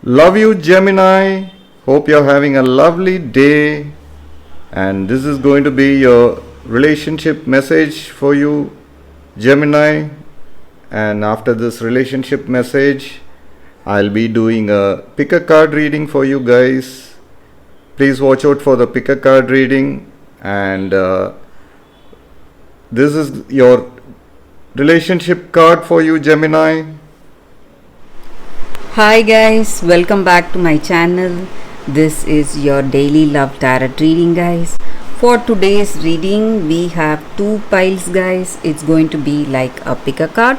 Love you, Gemini. Hope you're having a lovely day. And this is going to be your relationship message for you, Gemini. And after this relationship message, I'll be doing a pick a card reading for you guys. Please watch out for the pick a card reading. And this is your relationship card for you, Gemini. Hi guys, welcome back to my channel. This is your daily love tarot reading, guys. For today's reading, we have two piles, guys. It's going to be like a pick a card.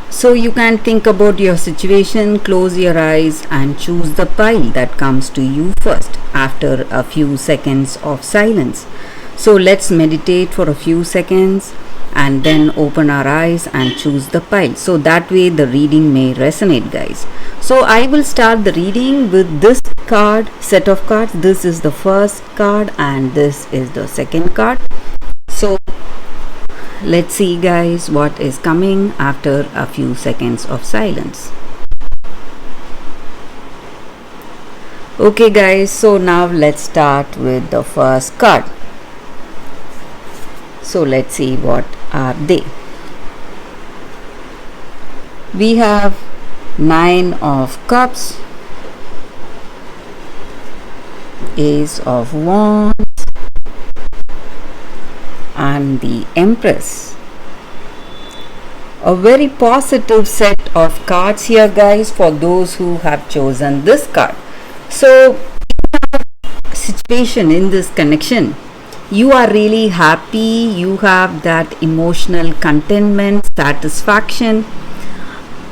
So you can think about your situation, close your eyes and choose the pile that comes to you first after a few seconds of silence. So let's meditate for a few seconds and then open our eyes and choose the pile, so that way the reading may resonate, guys. So I will start the reading with this card, set of cards. This is the first card and this is the second card. So let's see, guys, what is coming after a few seconds of silence. Okay guys, so now let's start with the first card. So let's see what are they. We have Nine of Cups, Ace of Wands and the Empress. A very positive set of cards here, guys, for those who have chosen this card. So situation in this connection, you are really happy, you have that emotional contentment, satisfaction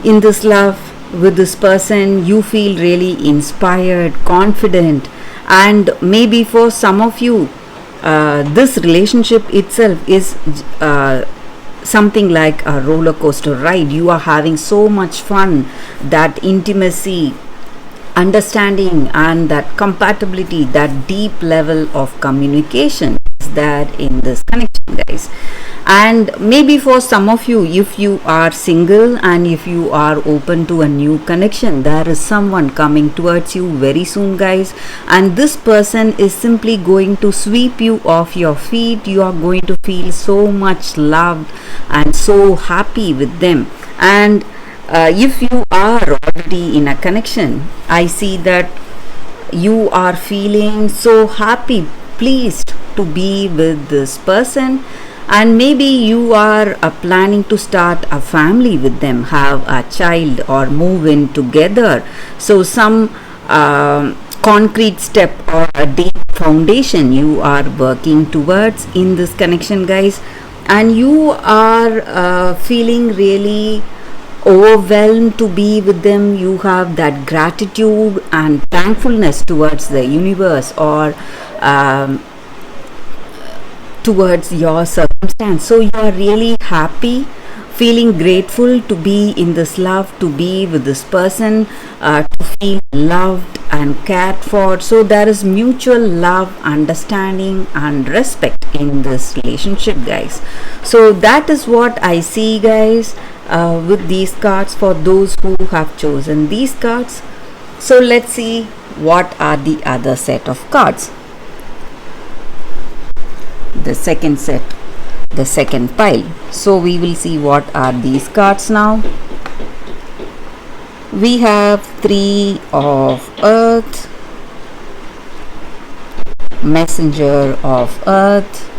in this love with this person. You feel really inspired, confident, and maybe for some of you this relationship itself is something like a roller coaster ride. You are having so much fun, that intimacy, understanding and that compatibility, that deep level of communication is there in this connection, guys. And maybe for some of you, if you are single and if you are open to a new connection, there is someone coming towards you very soon, guys, and this person is simply going to sweep you off your feet. You are going to feel so much loved and so happy with them. And if you are already in a connection, I see that you are feeling so happy, pleased to be with this person, and maybe you are planning to start a family with them, have a child or move in together. So some concrete step or a deep foundation you are working towards in this connection, guys, and you are feeling really overwhelmed to be with them. You have that gratitude and thankfulness towards the universe or towards your circumstance. So you are really happy, feeling grateful to be in this love, to be with this person, to feel loved and cared for. So there is mutual love, understanding and respect in this relationship, guys. So that is what I see, guys, with these cards for those who have chosen these cards. So let's see what are the other set of cards. The second set, the second pile. So we will see what are these cards now. We have Three of Earth, Messenger of Earth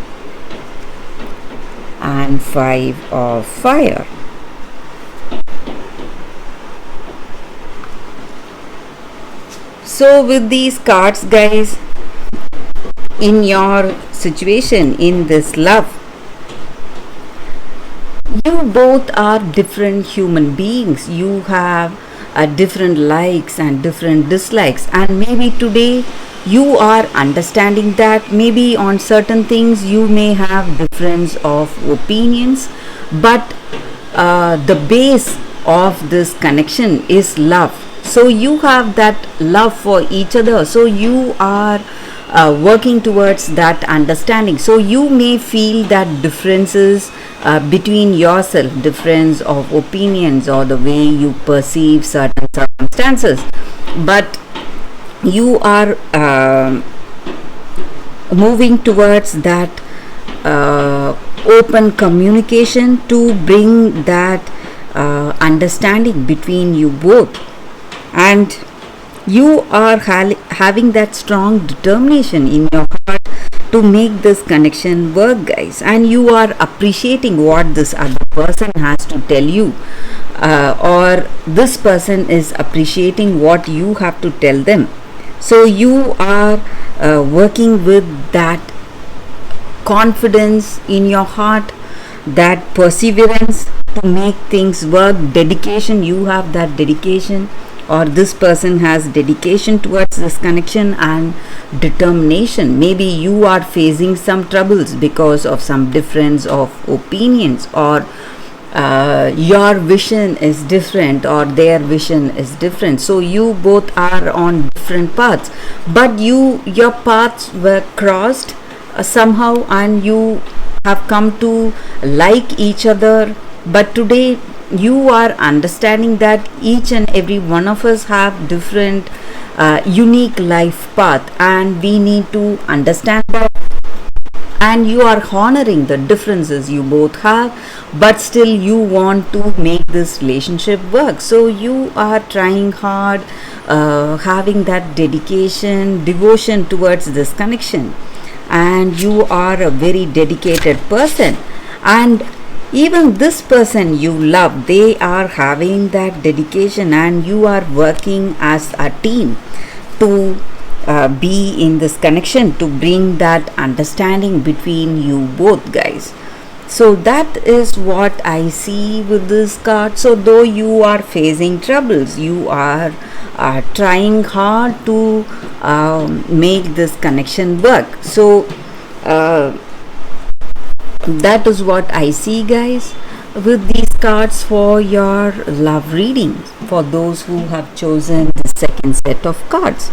and Five of Fire. So with these cards, guys, in your situation, in this love, you both are different human beings. You have different likes and different dislikes, and maybe today you are understanding that maybe on certain things you may have difference of opinions, but the base of this connection is love. So you have that love for each other, so you are working towards that understanding. So you may feel that differences between yourself, difference of opinions or the way you perceive certain circumstances, but you are moving towards that open communication to bring that understanding between you both, and you are having that strong determination in your heart to make this connection work, guys, and you are appreciating what this other person has to tell you, or this person is appreciating what you have to tell them. So you are working with that confidence in your heart, that perseverance to make things work, dedication. You have that dedication, or this person has dedication towards this connection and determination. Maybe you are facing some troubles because of some difference of opinions, or your vision is different or their vision is different, so you both are on different paths, but your paths were crossed somehow, and you have come to like each other. But today you are understanding that each and every one of us have different unique life path, and we need to understand that, and you are honoring the differences you both have, but still you want to make this relationship work. So you are trying hard, having that dedication, devotion towards this connection, and you are a very dedicated person, and even this person you love, they are having that dedication, and you are working as a team to be in this connection to bring that understanding between you both, guys. So that is what I see with this card. So though you are facing troubles, you are trying hard to make this connection work. So that is what I see, guys, with these cards for your love readings, for those who have chosen the second set of cards.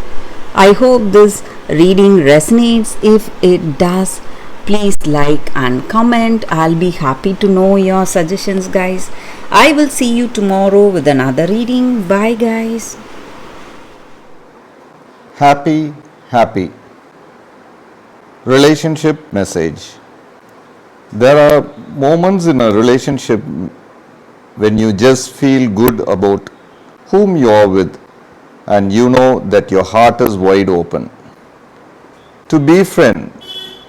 I hope this reading resonates. If it does, please like and comment. I'll be happy to know your suggestions, guys. I will see you tomorrow with another reading. Bye, guys. Happy. Relationship message. There are moments in a relationship when you just feel good about whom you are with, and you know that your heart is wide open to befriend,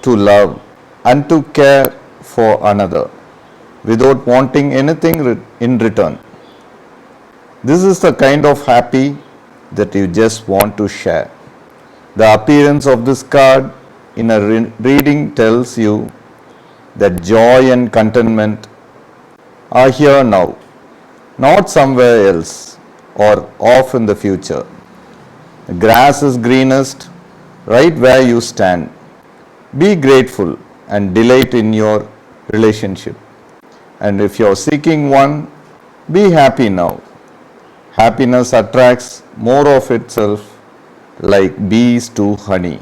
to love, and to care for another without wanting anything in return. This is the kind of happy that you just want to share. The appearance of this card in a reading tells you that joy and contentment are here now, not somewhere else or off in the future. The grass is greenest right where you stand. Be grateful and delight in your relationship. And if you're seeking one, be happy now. Happiness attracts more of itself like bees to honey.